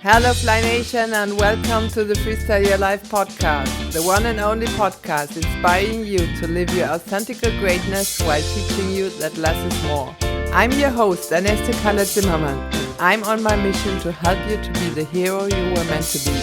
Hello Fly Nation and welcome to the Freestyle Your Life podcast, the one and only podcast inspiring you to live your authentic greatness while teaching you that less is more. I'm your host, Aneste Kaller-Zimmermann, and I'm on my mission to help you to be the hero you were meant to be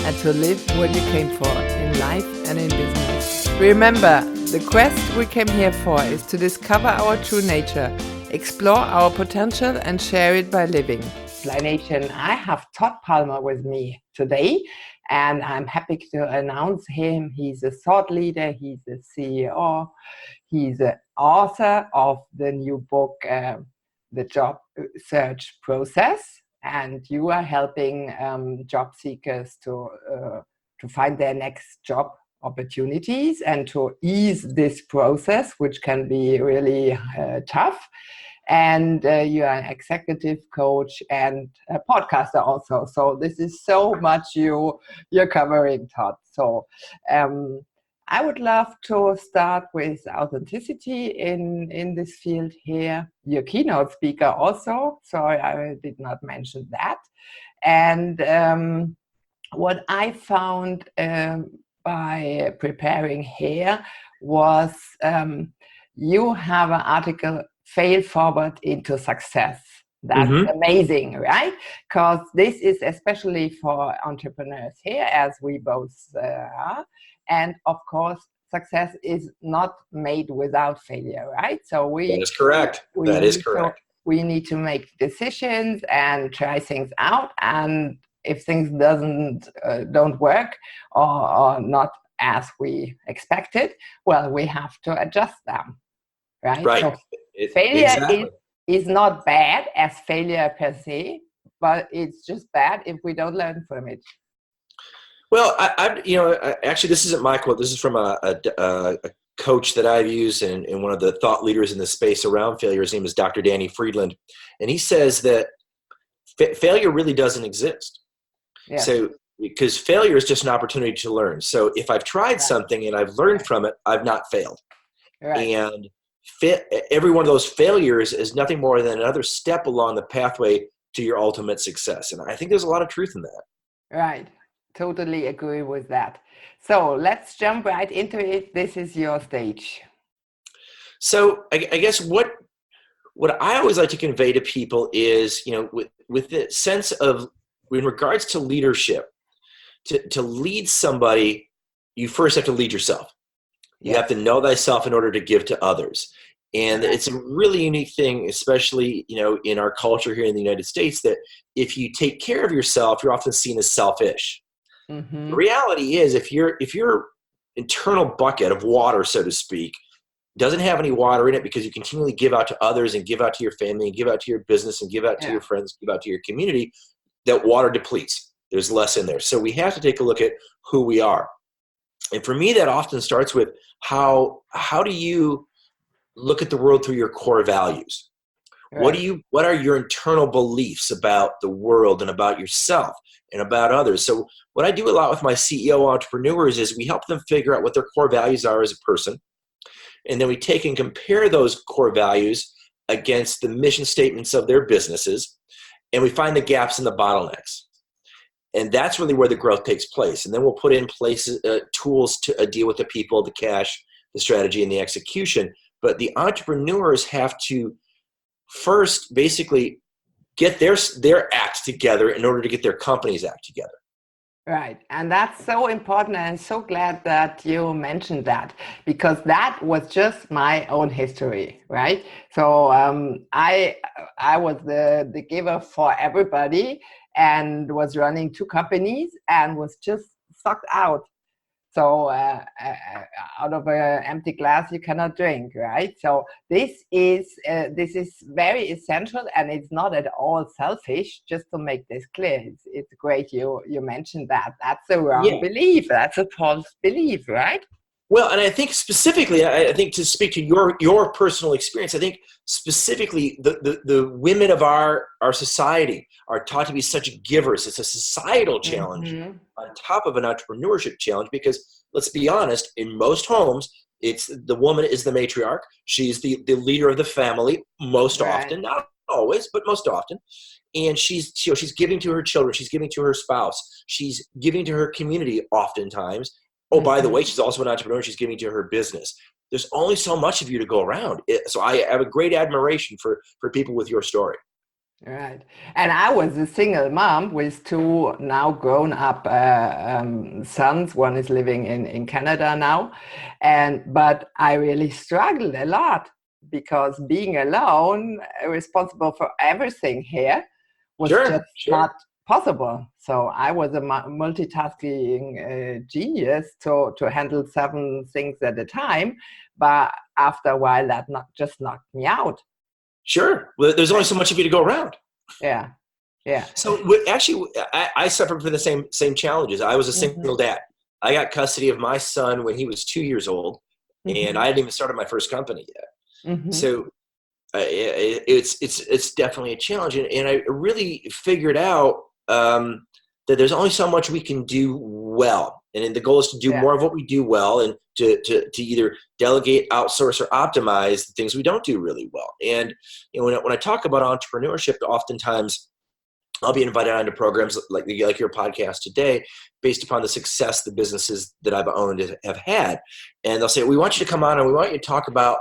and to live what you came for in life and in business. Remember, the quest we came here for is to discover our true nature, explore our potential and share it by living. Fly Nation, I have Todd Palmer with me today, and I'm happy to announce him. He's a thought leader, he's a CEO, he's the author of the new book, The Job Search Process, and you are helping job seekers to find their next job opportunities and to ease this process, which can be really tough. And you are an executive coach and a podcaster also. So this is so much you're covering, Todd. So I would love to start with authenticity in this field here. You're a keynote speaker also, so I did not mention that. And what I found by preparing here was you have an article, Fail Forward into Success. That's amazing, right? Because this is especially for entrepreneurs here, as we both are. And of course, success is not made without failure, right? So that is correct. That is correct. We need to make decisions and try things out. And if things don't work or not as we expected, well, we have to adjust them, right? Right. So failure is not bad as failure per se, but it's just bad if we don't learn from it. Well, actually, this isn't my quote. This is from a coach that I've used and one of the thought leaders in the space around failure. His name is Dr. Danny Friedland. And he says that failure really doesn't exist. Yeah. So, because failure is just an opportunity to learn. So if I've tried something and I've learned from it, I've not failed. Right. And every one of those failures is nothing more than another step along the pathway to your ultimate success. And I think there's a lot of truth in that. Right. Totally agree with that. So let's jump right into it. This is your stage. So I guess what I always like to convey to people is, with the sense of, in regards to leadership, to lead somebody, you first have to lead yourself. You have to know thyself in order to give to others. And it's a really unique thing, especially, in our culture here in the United States, that if you take care of yourself, you're often seen as selfish. The reality is, if your internal bucket of water, so to speak, doesn't have any water in it because you continually give out to others and give out to your family and give out to your business and give out to your friends, give out to your community, that water depletes. There's less in there. So we have to take a look at who we are. And for me, that often starts with how do you look at the world through your core values? Right. What are your internal beliefs about the world and about yourself and about others? So what I do a lot with my CEO entrepreneurs is we help them figure out what their core values are as a person. And then we take and compare those core values against the mission statements of their businesses. And we find the gaps and the bottlenecks. And that's really where the growth takes place. And then we'll put in place tools to deal with the people, the cash, the strategy, and the execution. But the entrepreneurs have to first basically get their act together in order to get their company's act together. Right. And that's so important. And I'm so glad that you mentioned that, because that was just my own history, right? So I was the giver for everybody and was running 2 companies and was just sucked out. So out of an empty glass, you cannot drink, right? So this is very essential, and it's not at all selfish. Just to make this clear, it's great you mentioned that. That's a wrong belief. That's a false belief, right? Well, and I think specifically, I think to speak to your personal experience, I think specifically the women of our society are taught to be such givers. It's a societal challenge on top of an entrepreneurship challenge, because let's be honest, in most homes, it's the woman is the matriarch. She's the leader of the family most often, not always, but most often. and she's giving to her children, she's giving to her spouse, she's giving to her community oftentimes. Oh, by the way, she's also an entrepreneur. She's giving to her business. There's only so much of you to go around. So I have a great admiration for people with your story. Right. And I was a single mom with two now grown up sons. One is living in Canada now. But I really struggled a lot because being alone, responsible for everything here, was just not possible. So I was a multitasking genius to handle 7 things at a time. But after a while, that just knocked me out. Sure. Well, there's only so much of you to go around. Yeah. So actually, I suffered from the same challenges. I was a single dad. I got custody of my son when he was 2 years old, and I hadn't even started my first company yet. So it's definitely a challenge. And I really figured out that there's only so much we can do well. And the goal is to do more of what we do well, and to either delegate, outsource, or optimize the things we don't do really well. And when I talk about entrepreneurship, oftentimes I'll be invited onto programs like your podcast today, based upon the success the businesses that I've owned have had. And they'll say, we want you to come on and we want you to talk about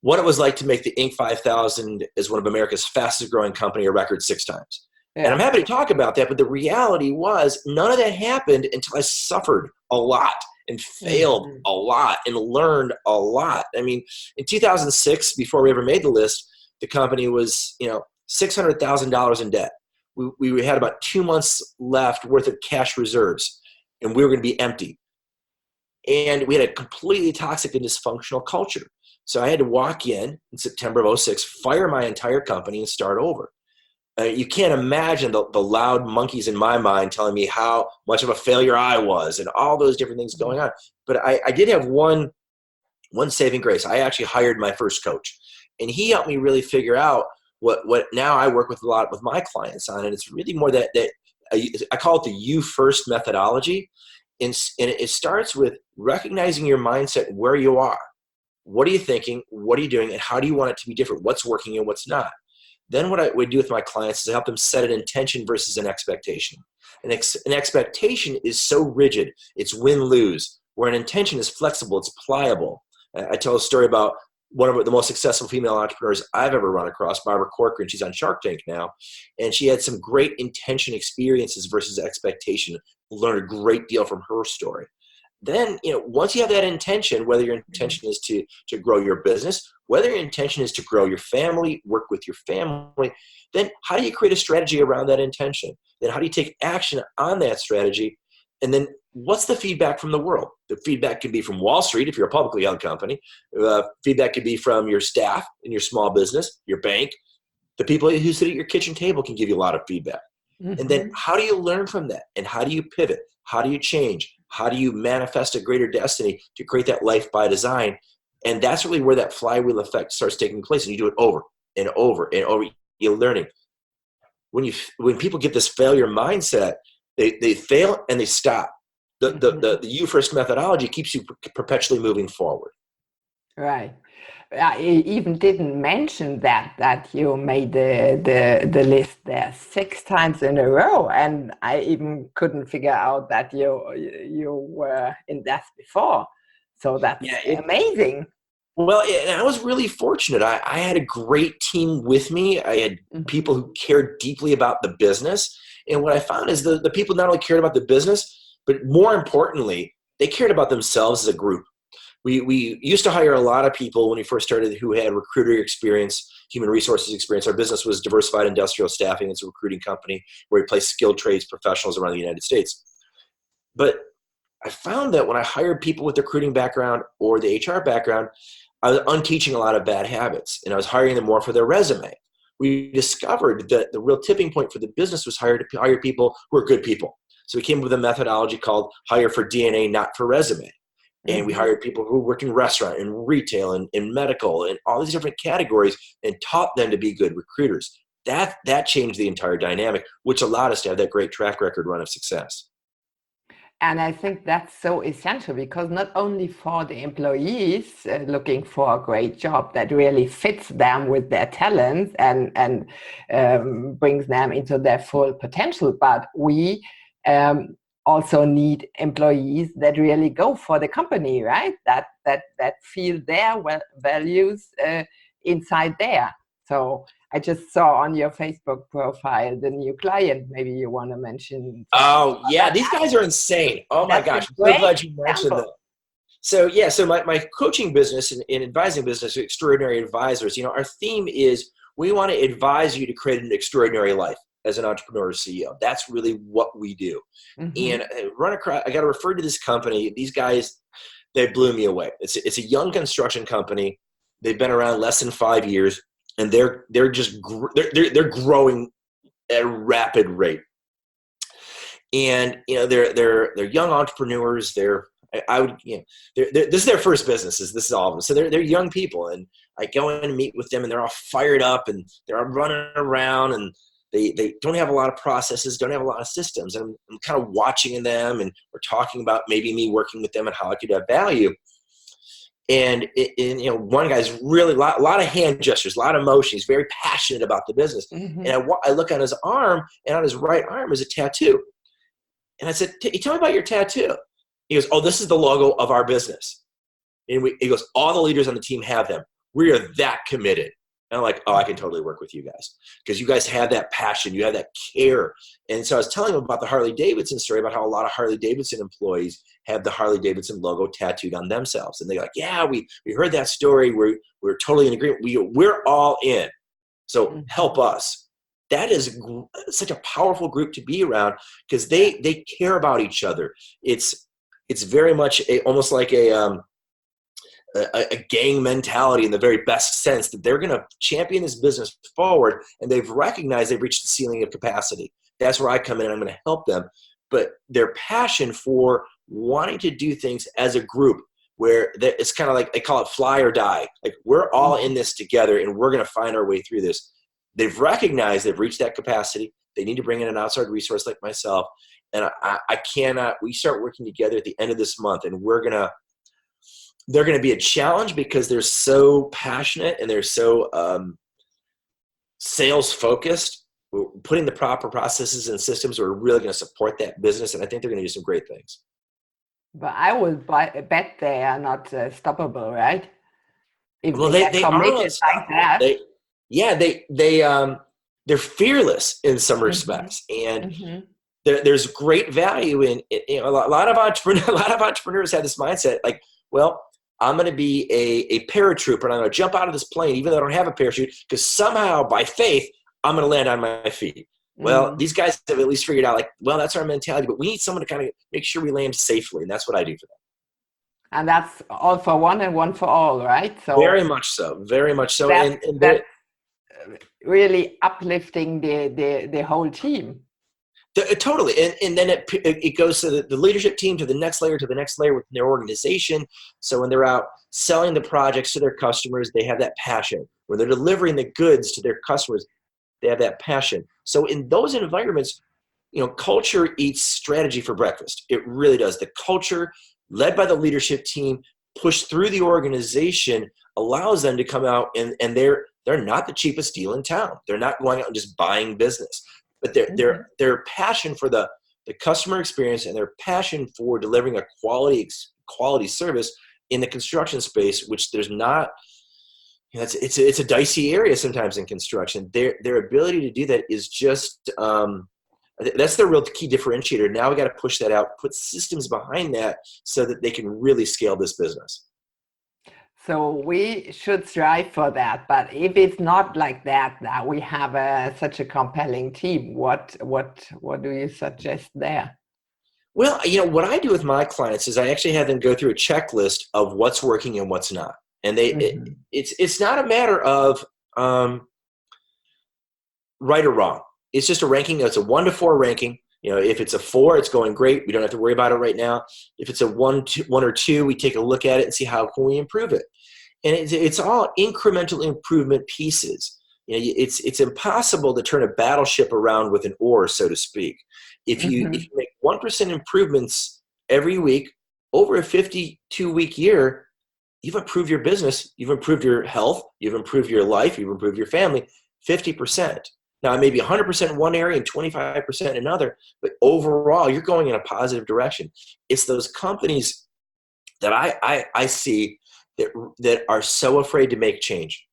what it was like to make the Inc. 5000 as one of America's fastest growing company a record 6 times. And I'm happy to talk about that, but the reality was none of that happened until I suffered a lot and failed a lot and learned a lot. I mean, in 2006, before we ever made the list, the company was, $600,000 in debt. We had about 2 months left worth of cash reserves, and we were going to be empty. And we had a completely toxic and dysfunctional culture. So I had to walk in September of 2006, fire my entire company, and start over. You can't imagine the loud monkeys in my mind telling me how much of a failure I was and all those different things going on. But I did have one saving grace. I actually hired my first coach, and he helped me really figure out what now I work with a lot with my clients on. And it's really more that I call it the you first methodology. And it starts with recognizing your mindset, where you are. What are you thinking? What are you doing? And how do you want it to be different? What's working and what's not? Then what I would do with my clients is help them set an intention versus an expectation. An expectation is so rigid. It's win-lose, where an intention is flexible. It's pliable. I tell a story about one of the most successful female entrepreneurs I've ever run across, Barbara Corcoran. She's on Shark Tank now. And she had some great intention experiences versus expectation. Learned a great deal from her story. Then, once you have that intention, whether your intention is to grow your business, whether your intention is to grow your family, work with your family, then how do you create a strategy around that intention? Then how do you take action on that strategy? And then what's the feedback from the world? The feedback could be from Wall Street if you're a publicly held company. Feedback could be from your staff in your small business, your bank. The people who sit at your kitchen table can give you a lot of feedback. And then how do you learn from that? And how do you pivot? How do you change? How do you manifest a greater destiny to create that life by design? And that's really where that flywheel effect starts taking place. And you do it over and over and over. You're learning. When people get this failure mindset, they fail and they stop. The you first methodology keeps you perpetually moving forward. Right. I even didn't mention that you made the list there 6 times in a row, and I even couldn't figure out that you were in that before. So that's amazing. Well, and I was really fortunate. I had a great team with me. I had people who cared deeply about the business. And what I found is the people not only cared about the business, but more importantly, they cared about themselves as a group. We used to hire a lot of people when we first started who had recruiter experience, human resources experience. Our business was Diversified Industrial Staffing. It's a recruiting company where we place skilled trades professionals around the United States. But I found that when I hired people with the recruiting background or the HR background, I was unteaching a lot of bad habits, and I was hiring them more for their resume. We discovered that the real tipping point for the business was hire people who are good people. So we came up with a methodology called hire for DNA, not for resume. And we hired people who worked in restaurant and retail and in medical and all these different categories and taught them to be good recruiters. That changed the entire dynamic, which allowed us to have that great track record run of success. And I think that's so essential, because not only for the employees looking for a great job that really fits them with their talents and brings them into their full potential, but we also need employees that really go for the company, right? That feel their values inside there. So I just saw on your Facebook profile the new client. Maybe you want to mention something Oh, about yeah. that. These guys are insane. Oh, my That's a gosh. I'm so great glad you mentioned them. example. So, yeah, so my coaching business and advising business, Extraordinary Advisors, our theme is we want to advise you to create an extraordinary life as an entrepreneur or CEO. That's really what we do. Mm-hmm. And I got to refer to this company. These guys, they blew me away. It's a young construction company. They've been around less than 5 years, and they're growing at a rapid rate. And they're young entrepreneurs. This is their first businesses. This is all of them. So they're young people, and I go in and meet with them, and they're all fired up, and they're running around, and they don't have a lot of processes, don't have a lot of systems. And I'm kind of watching them, and we're talking about maybe me working with them and how I could add value. And one guy's really a lot of hand gestures, a lot of motion. He's very passionate about the business. Mm-hmm. And I look on his arm, and on his right arm is a tattoo. And I said, tell me about your tattoo. He goes, oh, this is the logo of our business. And he goes, all the leaders on the team have them. We are that committed. And I'm like, oh, I can totally work with you guys, because you guys have that passion. You have that care. And so I was telling him about the Harley-Davidson story, about how a lot of Harley-Davidson employees have the Harley-Davidson logo tattooed on themselves. And they're like, yeah, we heard that story. We're totally in agreement. We're all in. So help us. That is such a powerful group to be around, because they care about each other. It's very much almost like a gang mentality in the very best sense, that they're going to champion this business forward, and they've recognized they've reached the ceiling of capacity. That's where I come in, and I'm going to help them. But their passion for wanting to do things as a group, where it's kind of like, they call it fly or die. Like, we're all in this together, and we're going to find our way through this. They've recognized they've reached that capacity. They need to bring in an outside resource like myself. And we start working together at the end of this month, and they're going to be a challenge, because they're so passionate and they're so sales focused. We're putting the proper processes and systems are really going to support that business. And I think they're going to do some great things. But I would bet they are not stoppable, right? If Well, they they are are committed like that. They're fearless in some respects. And there's great value in it. A lot of entrepreneurs have this mindset, like, well, I'm going to be a paratrooper, and I'm going to jump out of this plane even though I don't have a parachute, because somehow by faith I'm going to land on my feet. Well, these guys have at least figured out, like, well, that's our mentality, but we need someone to kind of make sure we land safely, and that's what I do for them. And that's all for one and one for all, right? So very much so. That's really uplifting the whole team. Totally. And then it goes to the leadership team, to the next layer within their organization. So when they're out selling the projects to their customers, they have that passion. When they're delivering the goods to their customers, they have that passion. So in those environments, culture eats strategy for breakfast. It really does. The culture led by the leadership team, pushed through the organization, allows them to come out, and they're not the cheapest deal in town. They're not going out and just buying business. But their passion for the customer experience, and their passion for delivering a quality service in the construction space, which there's not, it's a dicey area sometimes in construction. Their ability to do that is just that's their real key differentiator. Now we got to push that out, put systems behind that, so that they can really scale this business. So we should strive for that. But if it's not like that, now we have such a compelling team. What do you suggest there? Well, what I do with my clients is I actually have them go through a checklist of what's working and what's not. And it's not a matter of right or wrong. It's just a ranking. It's a 1 to 4 ranking. If it's a 4, it's going great. We don't have to worry about it right now. If it's a 1 or 2, we take a look at it and see how can we improve it. And it's all incremental improvement pieces. It's impossible to turn a battleship around with an oar, so to speak. If you make 1% improvements every week, over a 52-week year, you've improved your business, you've improved your health, you've improved your life, you've improved your family 50%. Now, it may be 100% in one area and 25% in another, but overall, you're going in a positive direction. It's those companies that I see that are so afraid to make change.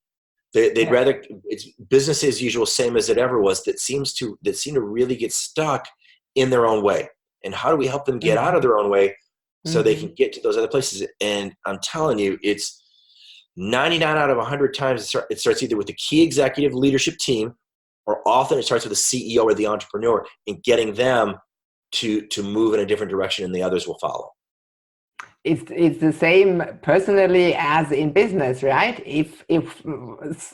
They'd rather, it's business as usual, same as it ever was, that seem to really get stuck in their own way. And how do we help them get out of their own way so they can get to those other places? And I'm telling you, it's 99 out of 100 times it starts either with the key executive leadership team, or often it starts with the CEO or the entrepreneur, and getting them to move in a different direction, and the others will follow. It's the same personally as in business, right? If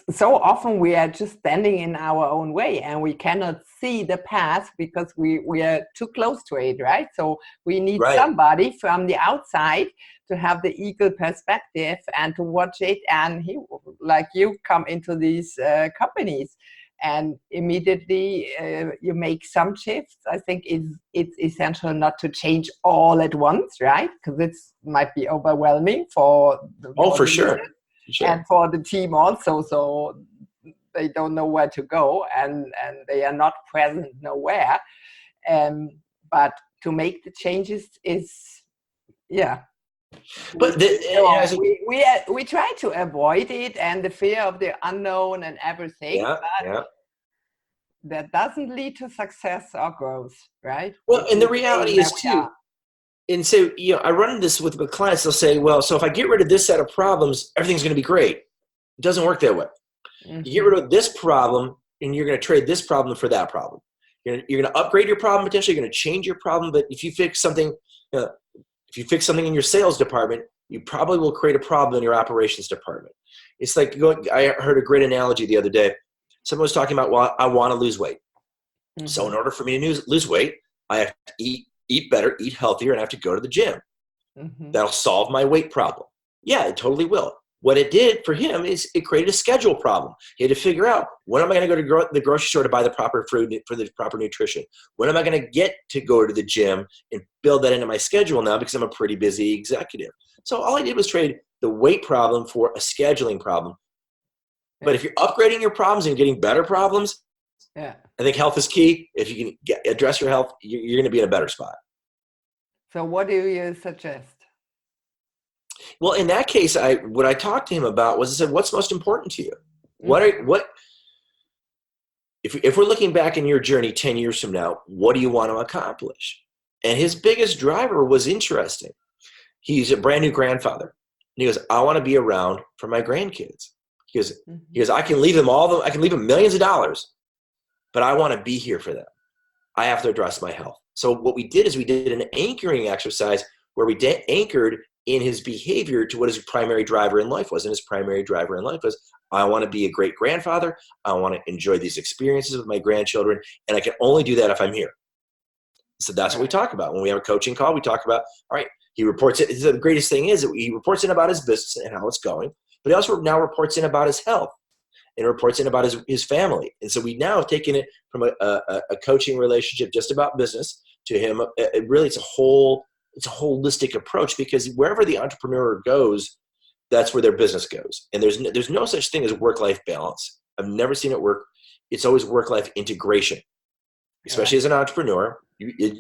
so often we are just standing in our own way and we cannot see the path because we are too close to it, right? So we need somebody from the outside to have the eagle perspective and to watch it, and like you come into these companies and immediately you make some shifts. I think it's essential not to change all at once, right? Because it might be overwhelming for the for sure. And for the team also. So they don't know where to go, and they are not present nowhere. But to make the changes is, But we try to avoid it and the fear of the unknown and everything. That doesn't lead to success or growth, right? Well, and the reality is too. And so, I run into this with my clients. They'll say, well, so if I get rid of this set of problems, everything's going to be great. It doesn't work that way. You get rid of this problem and you're going to trade this problem for that problem. You're going to upgrade your problem potentially. You're going to change your problem. But if you fix something, in your sales department, you probably will create a problem in your operations department. It's like I heard a great analogy the other day. Someone was talking about, well, I want to lose weight. So in order for me to lose weight, I have to eat better, eat healthier, and I have to go to the gym. That'll solve my weight problem. Yeah, it totally will. What it did for him is it created a schedule problem. He had to figure out, when am I going to go to the grocery store to buy the proper food for the proper nutrition? When am I going to get to go to the gym and build that into my schedule now, because I'm a pretty busy executive? So all I did was trade the weight problem for a scheduling problem. But if you're upgrading your problems and getting better problems, I think health is key. If you can address your health, you're going to be in a better spot. So what do you suggest? Well, in that case, what I talked to him about was, I said, what's most important to you? If we're looking back in your journey 10 years from now, what do you want to accomplish? And his biggest driver was interesting. He's a brand new grandfather. And he goes, I want to be around for my grandkids. He goes, I can leave them I can leave them millions of dollars, but I want to be here for them. I have to address my health. So what we did is we did an anchoring exercise where we anchored in his behavior to what his primary driver in life was. And his primary driver in life was, I want to be a great grandfather. I want to enjoy these experiences with my grandchildren. And I can only do that if I'm here. So that's what we talk about. When we have a coaching call, we talk about, all right, he reports it. The greatest thing is that he reports in about his business and how it's going. But he also now reports in about his health and reports in about his family. And so we now have taken it from a coaching relationship just about business to him. It's a holistic approach, because wherever the entrepreneur goes, that's where their business goes. And there's no such thing as work-life balance. I've never seen it work. It's always work-life integration, especially as an entrepreneur.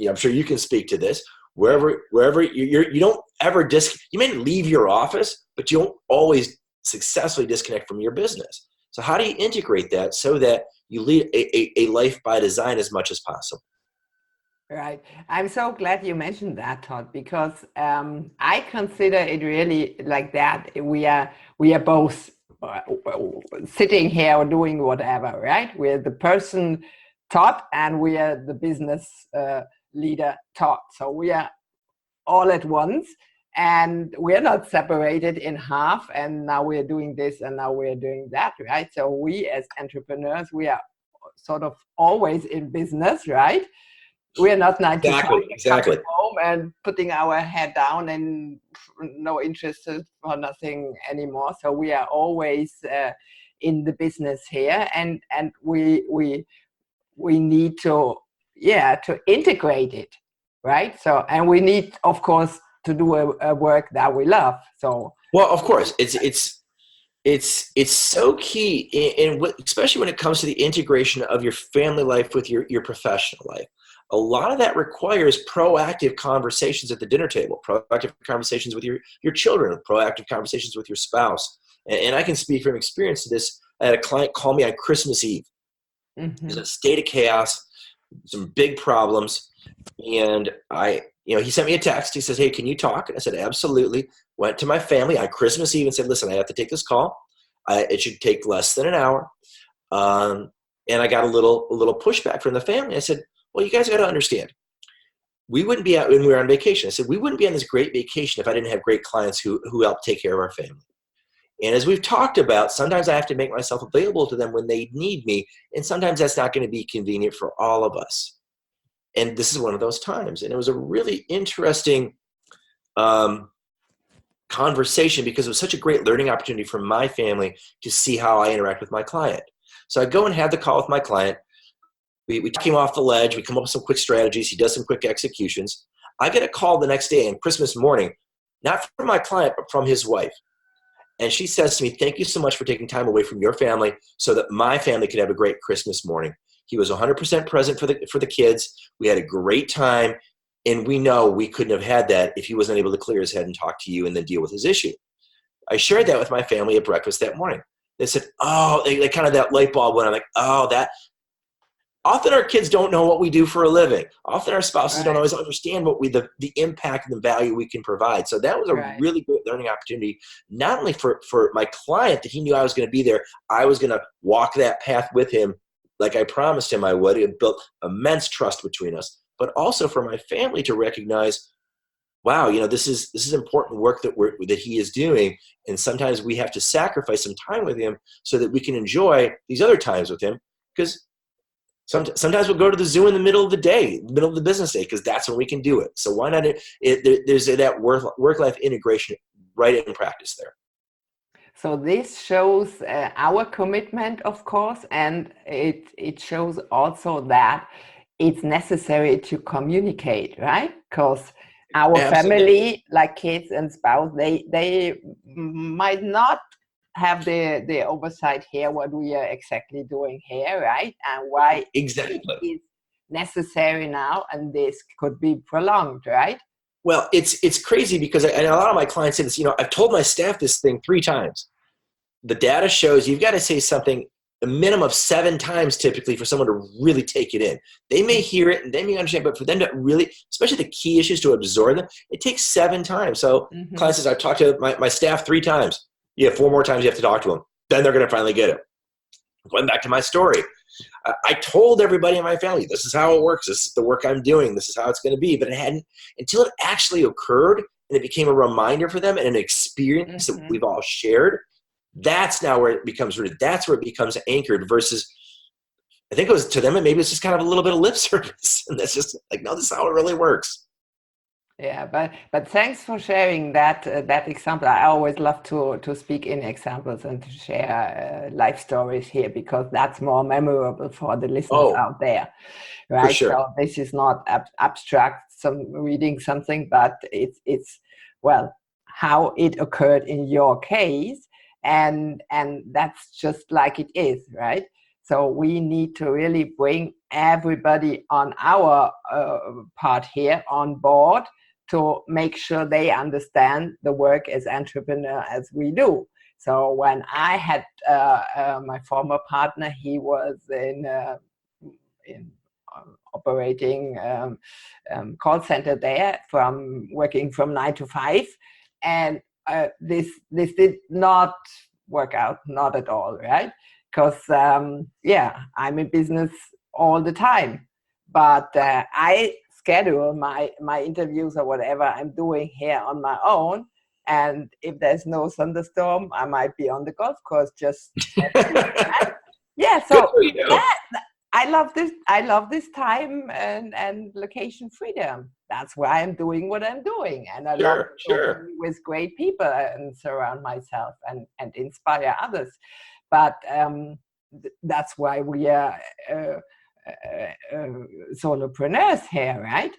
I'm sure you can speak to this. Wherever you don't ever you may leave your office, but you don't always successfully disconnect from your business. So how do you integrate that so that you lead a life by design as much as possible? Right. I'm so glad you mentioned that, Todd, because I consider it really like that. We are both sitting here or doing whatever, right? We're the person, Todd, and we are the business leader, Todd. So we are all at once. And we're not separated in half, and now we're doing this and now we're doing that, right? So we as entrepreneurs, we are sort of always in business, right? We're not 9 to 5 coming home and putting our head down and no interest for nothing anymore. So we are always in the business here, and we need to integrate it. right? So, and we need, of course, to do a work that we love. So, well, of course, it's so key especially when it comes to the integration of your family life with your professional life. A lot of that requires proactive conversations at the dinner table, proactive conversations with your children, proactive conversations with your spouse. And I can speak from experience to this. I had a client call me on Christmas Eve. There's a state of chaos, some big problems. And he sent me a text. He says, "Hey, can you talk?" And I said, "Absolutely." Went to my family on Christmas Eve and said, "Listen, I have to take this call. It should take less than an hour." And I got a little pushback from the family. I said, "Well, you guys got to understand, we wouldn't be out when we were on vacation." I said, "We wouldn't be on this great vacation if I didn't have great clients who help take care of our family. And as we've talked about, sometimes I have to make myself available to them when they need me. And sometimes that's not going to be convenient for all of us. And this is one of those times." And it was a really interesting conversation because it was such a great learning opportunity for my family to see how I interact with my client. So I go and have the call with my client. We took him off the ledge. We come up with some quick strategies. He does some quick executions. I get a call the next day on Christmas morning, not from my client, but from his wife. And she says to me, "Thank you so much for taking time away from your family so that my family could have a great Christmas morning. He was 100% present for the kids. We had a great time. And we know we couldn't have had that if he wasn't able to clear his head and talk to you and then deal with his issue." I shared that with my family at breakfast that morning. They said, "Oh," they kind of, that light bulb went on, like, "Oh, that." Often our kids don't know what we do for a living. Often our spouses don't always understand what the impact and the value we can provide. So that was a really great learning opportunity, not only for my client, that he knew I was going to be there. I was going to walk that path with him like I promised him I would. It built immense trust between us, but also for my family to recognize, wow, this is important work that he is doing. And sometimes we have to sacrifice some time with him so that we can enjoy these other times with him. Because sometimes we'll go to the zoo in the middle of the day, middle of the business day, because that's when we can do it. So why not? There's that work-life integration right in practice there. So this shows our commitment, of course, and it shows also that it's necessary to communicate, right? Because our family, like kids and spouse, they might not have the oversight here, what we are exactly doing here, right? And why exactly it is necessary now, and this could be prolonged, right? Well, it's crazy because and a lot of my clients say this, I've told my staff this thing 3 times. The data shows you've got to say something a minimum of 7 times typically for someone to really take it in. They may hear it and they may understand, but for them to really, especially the key issues, to absorb them, it takes 7 times. So client says, "I've talked to my staff 3 times. You have 4 more times you have to talk to them. Then they're going to finally get it." Going back to my story, I told everybody in my family, this is how it works. This is the work I'm doing. This is how it's going to be. But it hadn't, until it actually occurred and it became a reminder for them and an experience that we've all shared. That's now where it becomes rooted. That's where it becomes anchored versus, I think it was to them, and maybe it's just kind of a little bit of lip service. And that's just like, no, this is how it really works. Yeah, but thanks for sharing that example. I always love to speak in examples and to share life stories here, because that's more memorable for the listeners out there, right? For sure. So this is not abstract, reading something, but it's well, how it occurred in your case, and that's just like it is, right? So we need to really bring everybody on our part here on board, to make sure they understand the work as entrepreneur as we do. So when I had my former partner, he was in operating call center there, working from 9 to 5, and this did not work out, not at all, right? Because I'm in business all the time, but I schedule my interviews or whatever I'm doing here on my own. And if there's no thunderstorm, I might be on the golf course just yeah. So I love this. I love this time and location freedom. That's why I'm doing what I'm doing, and I love working with great people and surround myself and inspire others. But that's why we are solopreneurs here, right?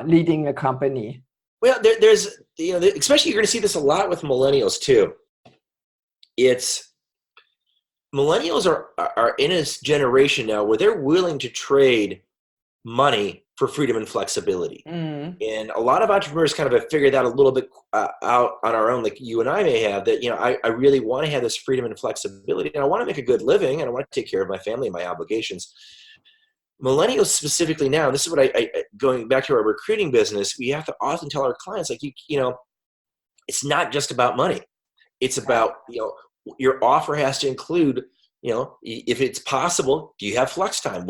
leading a company? Well, there's, especially you're going to see this a lot with millennials too. Millennials are in a generation now where they're willing to trade money for freedom and flexibility. And a lot of entrepreneurs kind of have figured that a little bit out on our own, like you and I may have, that, I really want to have this freedom and flexibility, and I want to make a good living, and I want to take care of my family and my obligations. Millennials specifically now, this is what I going back to our recruiting business, we have to often tell our clients, like, it's not just about money. It's about, your offer has to include, if it's possible, do you have flex time?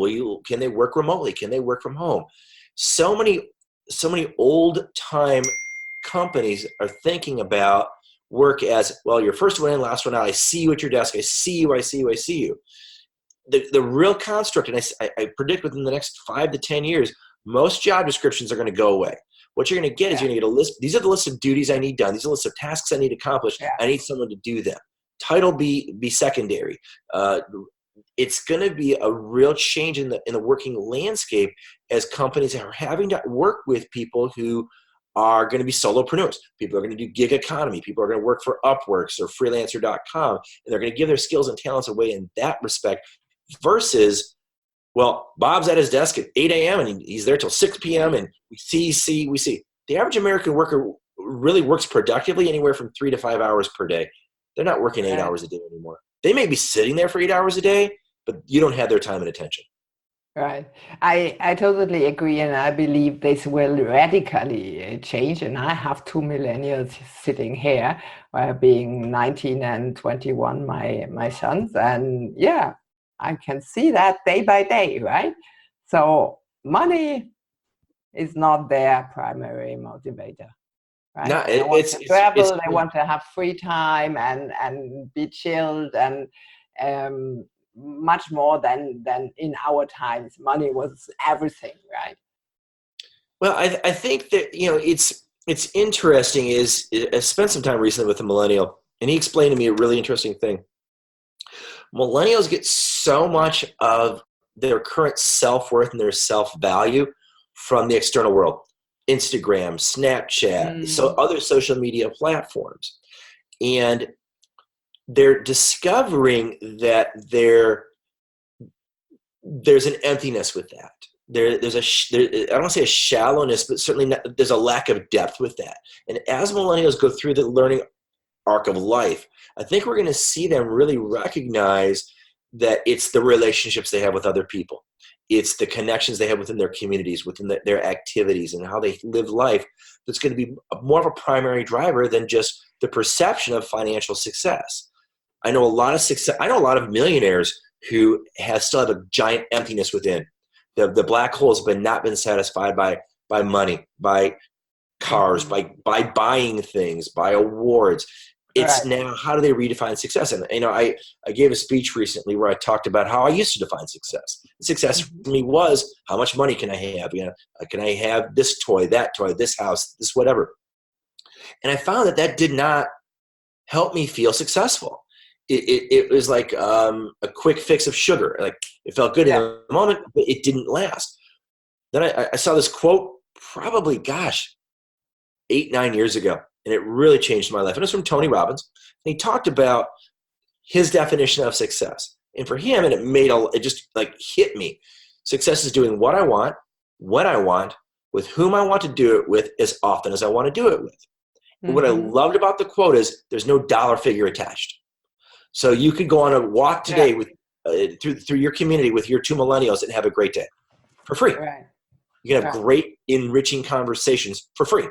Can they work remotely? Can they work from home? So many old time companies are thinking about work as, well, you're first one in, last one out. I see you at your desk. I see you. The real construct, and I predict within the next 5 to 10 years, most job descriptions are going to go away. What you're going to get is you're going to get a list. These are the list of duties I need done. These are the list of tasks I need accomplished. I need someone to do them. Title be secondary. It's going to be a real change in the working landscape as companies are having to work with people who are going to be solopreneurs. People are going to do gig economy. People are going to work for Upworks or freelancer.com, and they're going to give their skills and talents away in that respect versus, well, Bob's at his desk at 8 a.m. and he's there till 6 p.m. and we see. The average American worker really works productively anywhere from 3 to 5 hours per day. They're not working 8 hours a day anymore. They may be sitting there for 8 hours a day, but you don't have their time and attention. Right. I totally agree, and I believe this will radically change. And I have 2 millennials sitting here, being 19 and 21, my sons. And yeah, I can see that day by day, right? So money is not their primary motivator. Right? No, they want to travel, they want to have free time and be chilled, and much more than in our times. Money was everything, right? Well, I think that, it's interesting is I spent some time recently with a millennial, and he explained to me a really interesting thing. Millennials get so much of their current self-worth and their self-value from the external world. Instagram, Snapchat, so other social media platforms. And they're discovering that there's an emptiness with that. There's I don't want to say a shallowness, but certainly there's a lack of depth with that. And as millennials go through the learning arc of life, I think we're going to see them really recognize that it's the relationships they have with other people. It's the connections they have within their communities, within their activities, and how they live life that's going to be more of a primary driver than just the perception of financial success. I know a lot of millionaires who still have a giant emptiness within. The black hole has not been satisfied by money, by cars, by buying things, by awards. It's now, how do they redefine success? And I gave a speech recently where I talked about how I used to define success. Success for me was, how much money can I have? Can I have this toy, that toy, this house, this whatever? And I found that did not help me feel successful. It was like a quick fix of sugar. Like, it felt good in the moment, but it didn't last. Then I saw this quote probably, 8-9 years ago. And it really changed my life. And it was from Tony Robbins. And he talked about his definition of success. And for him, and it just like hit me. Success is doing what I want, when I want, with whom I want to do it with, as often as I want to do it with. But what I loved about the quote is there's no dollar figure attached. So you could go on a walk today with through your community with your 2 millennials and have a great day for free. Right. You can have great, enriching conversations for free.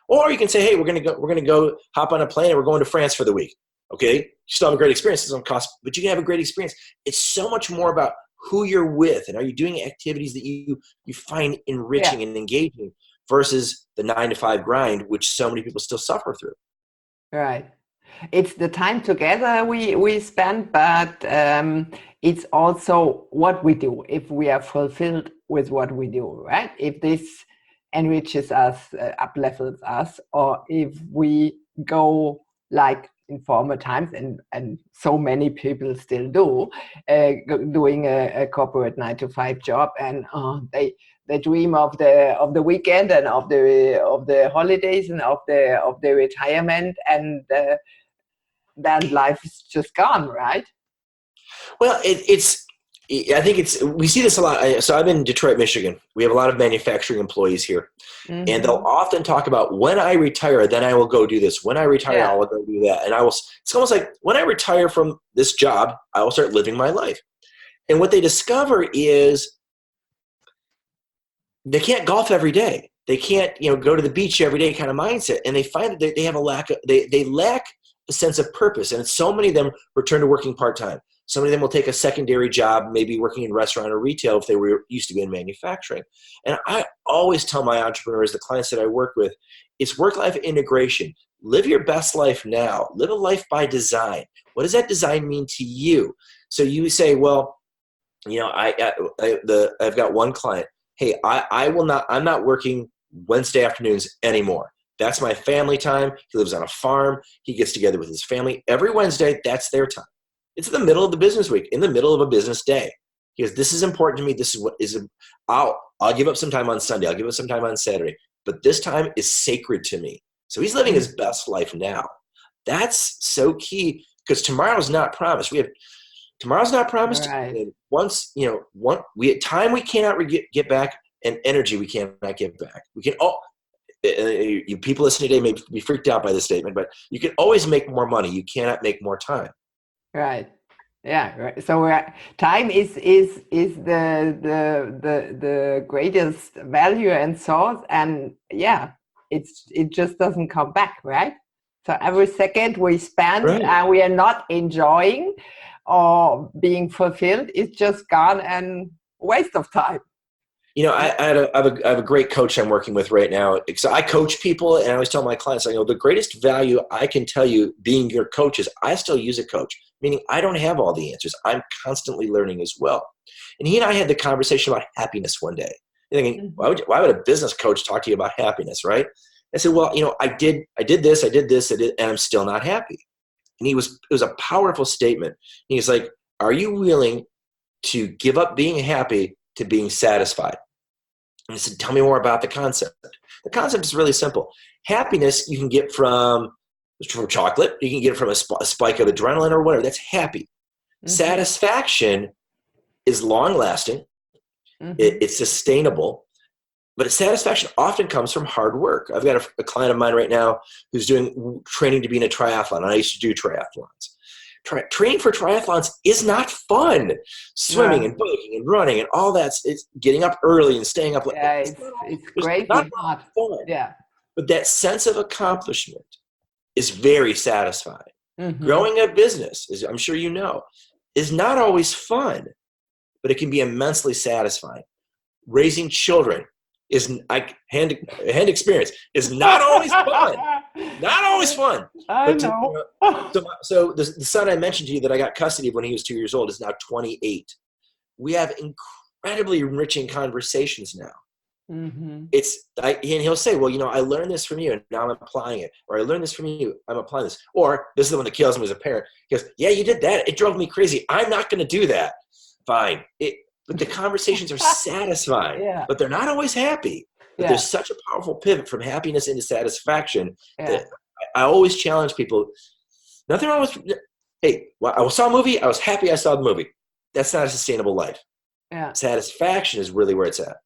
Or you can say, hey, we're gonna go hop on a plane and we're going to France for the week. Okay, you still have a great experience. It doesn't cost, but you can have a great experience. It's so much more about who you're with, and are you doing activities that you find enriching and engaging versus the 9-to-5 grind, which so many people still suffer through. Right. It's the time together we spend, but it's also what we do. If we are fulfilled with what we do, right? If this enriches us, uplevels us, or if we go like in former times, and so many people still do, doing a corporate 9-to-5 job, and they dream of the weekend and of the holidays and of the retirement, and then life is just gone, right? Well, I think we see this a lot. So I'm in Detroit, Michigan. We have a lot of manufacturing employees here. Mm-hmm. And they'll often talk about, when I retire, then I will go do this. When I retire, I will go do that. And it's almost like, when I retire from this job, I will start living my life. And what they discover is they can't golf every day. They can't, go to the beach every day kind of mindset. And they find that they have they lack a sense of purpose. And so many of them return to working part-time. So many of them will take a secondary job, maybe working in restaurant or retail if they were used to be in manufacturing. And I always tell my entrepreneurs, the clients that I work with, it's work-life integration. Live your best life now. Live a life by design. What does that design mean to you? So you say, well, I've got one client. Hey, I'm not working Wednesday afternoons anymore. That's my family time. He lives on a farm. He gets together with his family every Wednesday. That's their time. It's in the middle of the business week, in the middle of a business day. He goes, this is important to me. This is what is, I'll give up some time on Sunday. I'll give up some time on Saturday. But this time is sacred to me. So he's living his best life now. That's so key, because tomorrow's not promised. Tomorrow's not promised. Right. Once, time we cannot get back, and energy we cannot get back. We can you people listening today may be freaked out by this statement, but you can always make more money. You cannot make more time. Right. Yeah. Right. So time is the greatest value and source, and it just doesn't come back, right? So every second we spend and we are not enjoying or being fulfilled, it's just gone and waste of time. I have a great coach I'm working with right now. So I coach people, and I always tell my clients, the greatest value I can tell you being your coach is I still use a coach, meaning I don't have all the answers. I'm constantly learning as well. And he and I had the conversation about happiness one day. You're thinking, why would a business coach talk to you about happiness, right? I said, well, I did this, and I'm still not happy. And it was a powerful statement. He was like, are you willing to give up being happy to being satisfied? And I said, tell me more about the concept. The concept is really simple. Happiness you can get from chocolate. You can get it from a spike of adrenaline or whatever. That's happy. Mm-hmm. Satisfaction is long-lasting. Mm-hmm. It's sustainable. But satisfaction often comes from hard work. I've got a client of mine right now who's doing training to be in a triathlon. I used to do triathlons. Training for triathlons is not fun. Swimming and biking and running and all that. It's getting up early and staying up late. Yeah, it's great. Not fun. Yeah. But that sense of accomplishment is very satisfying. Mm-hmm. Growing a business, as I'm sure you know, is not always fun, but it can be immensely satisfying. Raising children is hand experience is not always fun. Not always fun. I know. So the son I mentioned to you that I got custody of when he was 2 years old is now 28. We have incredibly enriching conversations now. Mm-hmm. And he'll say, well, I learned this from you and now I'm applying it. Or I learned this from you, I'm applying this. Or this is the one that kills me as a parent. He goes, yeah, you did that. It drove me crazy. I'm not going to do that. Fine. But the conversations are satisfying, but they're not always happy. But there's such a powerful pivot from happiness into satisfaction that I always challenge people. Nothing wrong with, hey, I saw a movie. I was happy I saw the movie. That's not a sustainable life. Yeah. Satisfaction is really where it's at.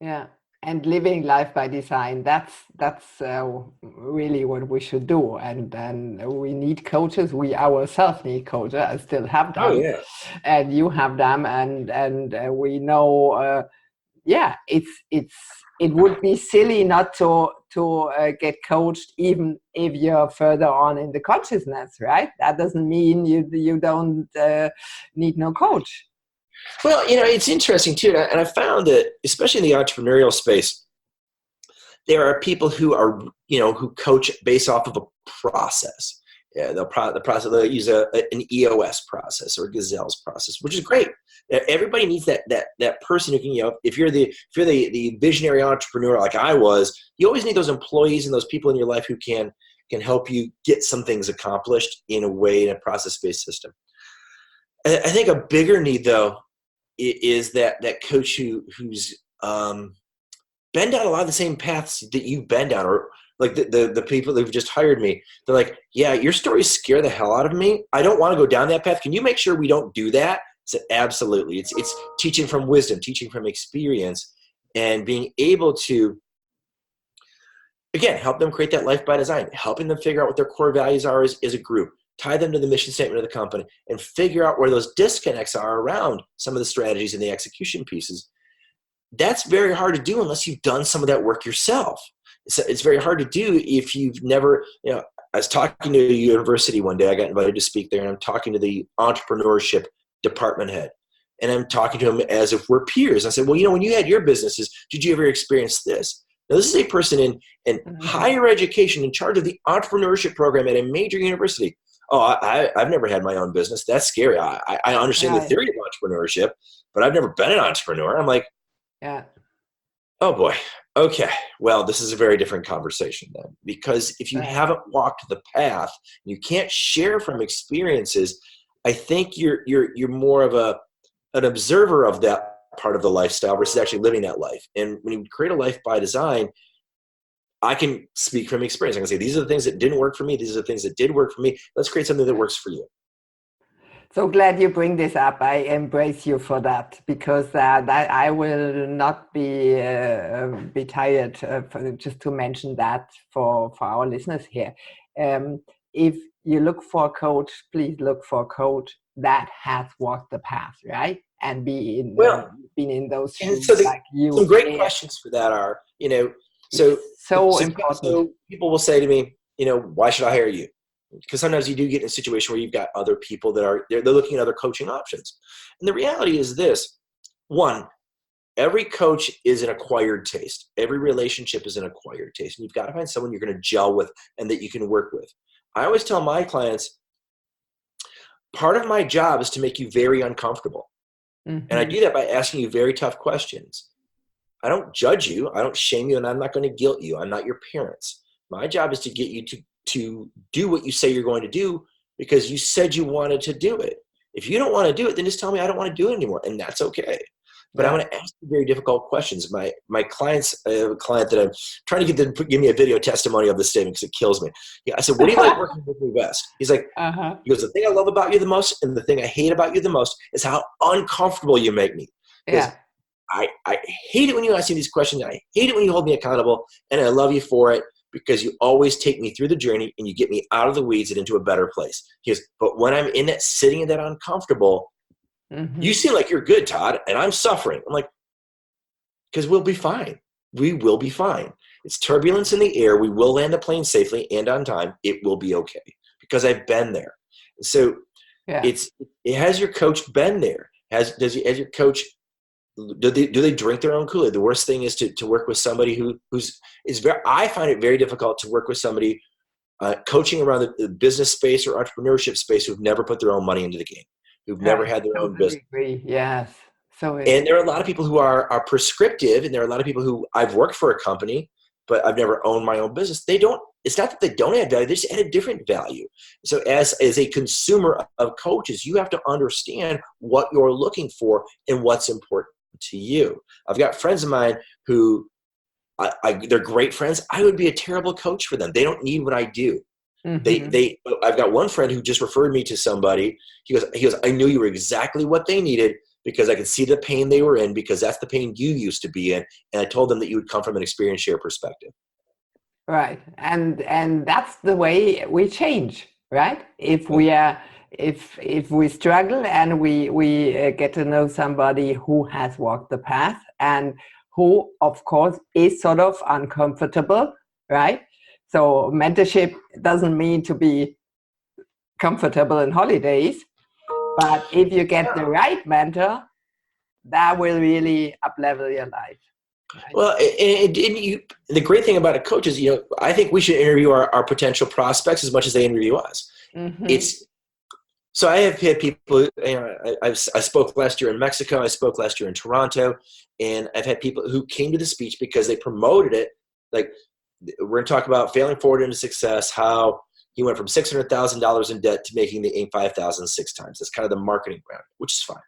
Yeah. And living life by design, that's really what we should do. And we need coaches. We ourselves need coaches. I still have them. Oh, yeah. And you have them. And we know, it would be silly not to get coached, even if you're further on in the consciousness, right? That doesn't mean you don't need no coach. Well, it's interesting too, and I found that, especially in the entrepreneurial space, there are people who are, who coach based off of a process. Yeah, they'll use an EOS process or Gazelle's process, which is great. Everybody needs that person who can, if you're the visionary entrepreneur like I was, you always need those employees and those people in your life who can help you get some things accomplished in a process-based system. I think a bigger need, though, is that coach who's been down a lot of the same paths that you've been down, or like the people that have just hired me, they're like, yeah, your stories scare the hell out of me. I don't want to go down that path. Can you make sure we don't do that? I said, absolutely. It's teaching from wisdom, teaching from experience, and being able to, again, help them create that life by design, helping them figure out what their core values are as a group, tie them to the mission statement of the company, and figure out where those disconnects are around some of the strategies and the execution pieces. That's very hard to do unless you've done some of that work yourself. It's very hard to do if you've never, I was talking to a university one day. I got invited to speak there, and I'm talking to the entrepreneurship department head. And I'm talking to him as if we're peers. I said, well, when you had your businesses, did you ever experience this? Now, this is a person in higher education in charge of the entrepreneurship program at a major university. Oh, I've never had my own business. That's scary. I understand the theory of entrepreneurship, but I've never been an entrepreneur. I'm like, yeah. Oh boy. Okay. Well, this is a very different conversation then, because if you haven't walked the path, you can't share from experiences. I think you're more of an observer of that part of the lifestyle versus actually living that life. And when you create a life by design, I can speak from experience. I can say, these are the things that didn't work for me. These are the things that did work for me. Let's create something that works for you. So glad you bring this up. I embrace you for that, because that I will not be tired just to mention that for our listeners here. If you look for a coach, please look for a coach that has walked the path, right? And been in those shoes like you. Some great questions for that are, so people will say to me, why should I hire you? Because sometimes you do get in a situation where you've got other people that they're looking at other coaching options. And the reality is this: one, every coach is an acquired taste. Every relationship is an acquired taste. And you've got to find someone you're going to gel with and that you can work with. I always tell my clients, part of my job is to make you very uncomfortable. Mm-hmm. And I do that by asking you very tough questions. I don't judge you. I don't shame you. And I'm not going to guilt you. I'm not your parents. My job is to get you to do what you say you're going to do because you said you wanted to do it. If you don't want to do it, then just tell me I don't want to do it anymore. And that's okay. But I'm going to ask you very difficult questions. My clients, I have a client that I'm trying to get them to give me a video testimony of this statement because it kills me. I said, what do you like working with me best? He's like, he goes, the thing I love about you the most and the thing I hate about you the most is how uncomfortable you make me. Yeah. I hate it when you ask me these questions. I hate it when you hold me accountable, and I love you for it because you always take me through the journey and you get me out of the weeds and into a better place. He goes, but when I'm in that, sitting in that uncomfortable, you seem like you're good, Todd, and I'm suffering. I'm like, because we'll be fine. We will be fine. It's turbulence in the air. We will land the plane safely and on time. It will be okay because I've been there. So has your coach been there? Has your coach, do they drink their own Kool-Aid? The worst thing is to work with somebody I find it very difficult to work with somebody coaching around the business space or entrepreneurship space who've never put their own money into the game, who've never had their own business. Yes. And there are a lot of people who are prescriptive, and there are a lot of people who I've worked for a company, but I've never owned my own business. It's not that they don't add value, they just add a different value. So as a consumer of coaches, you have to understand what you're looking for and what's important to you. I've got friends of mine who they're great friends. I would be a terrible coach for them. They don't need what I do. I've got one friend who just referred me to somebody. He goes, I knew you were exactly what they needed because I could see the pain they were in because that's the pain you used to be in. And I told them that you would come from an experience share perspective. Right. And that's the way we change, right? If we struggle and we get to know somebody who has walked the path and who, of course, is sort of uncomfortable, right? So mentorship doesn't mean to be comfortable in holidays, but if you get the right mentor, that will really up-level your life. Right? Well, the great thing about a coach is, I think we should interview our potential prospects as much as they interview us. So I have had people, I spoke last year in Mexico, I spoke last year in Toronto, and I've had people who came to the speech because they promoted it. Like, we're going to talk about failing forward into success, how he went from $600,000 in debt to making the EP055 6 times. That's kind of the marketing round, which is fine.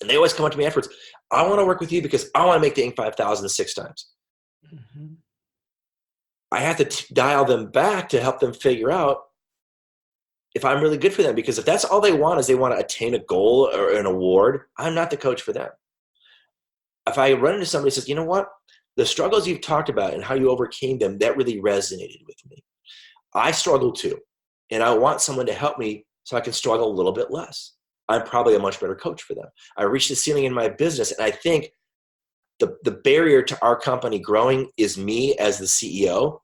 And they always come up to me afterwards. I want to work with you because I want to make the Inc. 5000 6 times. Mm-hmm. I have to dial them back to help them figure out if I'm really good for them. Because if that's all they want is they want to attain a goal or an award, I'm not the coach for them. If I run into somebody who says, you know what, the struggles you've talked about and how you overcame them, that really resonated with me. I struggle too. And I want someone to help me so I can struggle a little bit less. I'm probably a much better coach for them. I reached the ceiling in my business, and I think the barrier to our company growing is me as the CEO.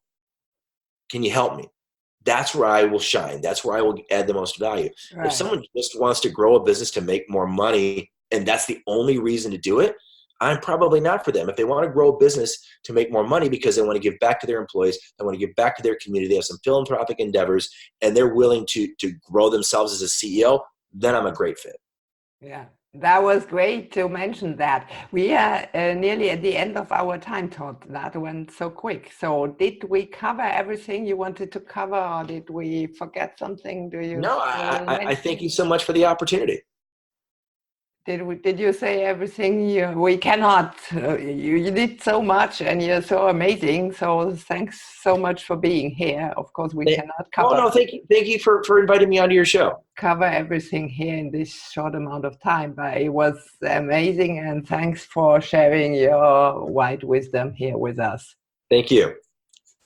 Can you help me? That's where I will shine. That's where I will add the most value. Right. If someone just wants to grow a business to make more money, and that's the only reason to do it, I'm probably not for them. If they want to grow a business to make more money because they want to give back to their employees, they want to give back to their community, they have some philanthropic endeavors, and they're willing to grow themselves as a CEO, then I'm a great fit. Yeah, that was great to mention that. We are nearly at the end of our time, Todd. That went so quick. So did we cover everything you wanted to cover, or did we forget something? No, I thank you so much for the opportunity. Did you say everything? We cannot. You did so much, and you're so amazing. So thanks so much for being here. Of course, we cannot cover. Oh no, thank you for inviting me onto your show. Cover everything here in this short amount of time, but it was amazing. And thanks for sharing your wide wisdom here with us. Thank you.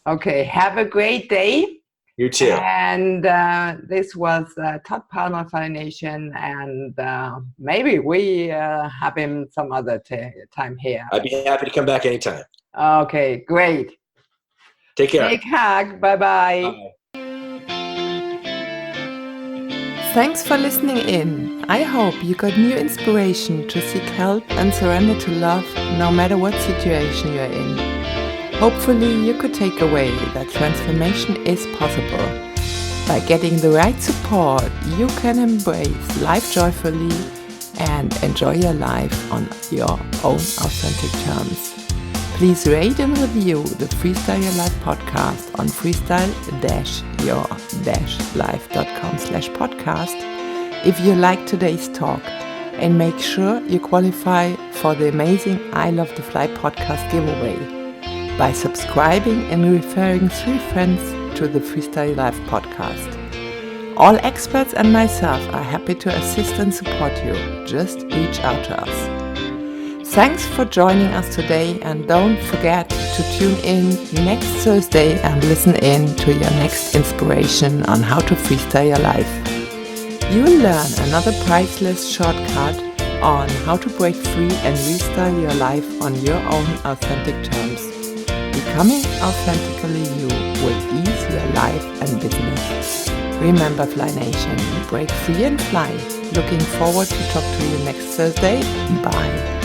Okay, have a great day. You too. And this was Todd Palmer Foundation, and maybe we have him some other time here. I'd be happy to come back anytime. Okay, great. Take care. Big hug. Bye-bye. Thanks for listening in. I hope you got new inspiration to seek help and surrender to love no matter what situation you're in. Hopefully you could take away that transformation is possible. By getting the right support, you can embrace life joyfully and enjoy your life on your own authentic terms. Please rate and review the Freestyle Your Life podcast on freestyle-your-life.com/podcast if you like today's talk, and make sure you qualify for the amazing I Love to Fly podcast giveaway by subscribing and referring 3 friends to the Freestyle Your Life podcast. All experts and myself are happy to assist and support you. Just reach out to us. Thanks for joining us today, and don't forget to tune in next Thursday and listen in to your next inspiration on how to freestyle your life. You will learn another priceless shortcut on how to break free and restyle your life on your own authentic terms. Becoming authentically you will ease your life and business. Remember, Fly Nation, break free and fly. Looking forward to talk to you next Thursday. Bye.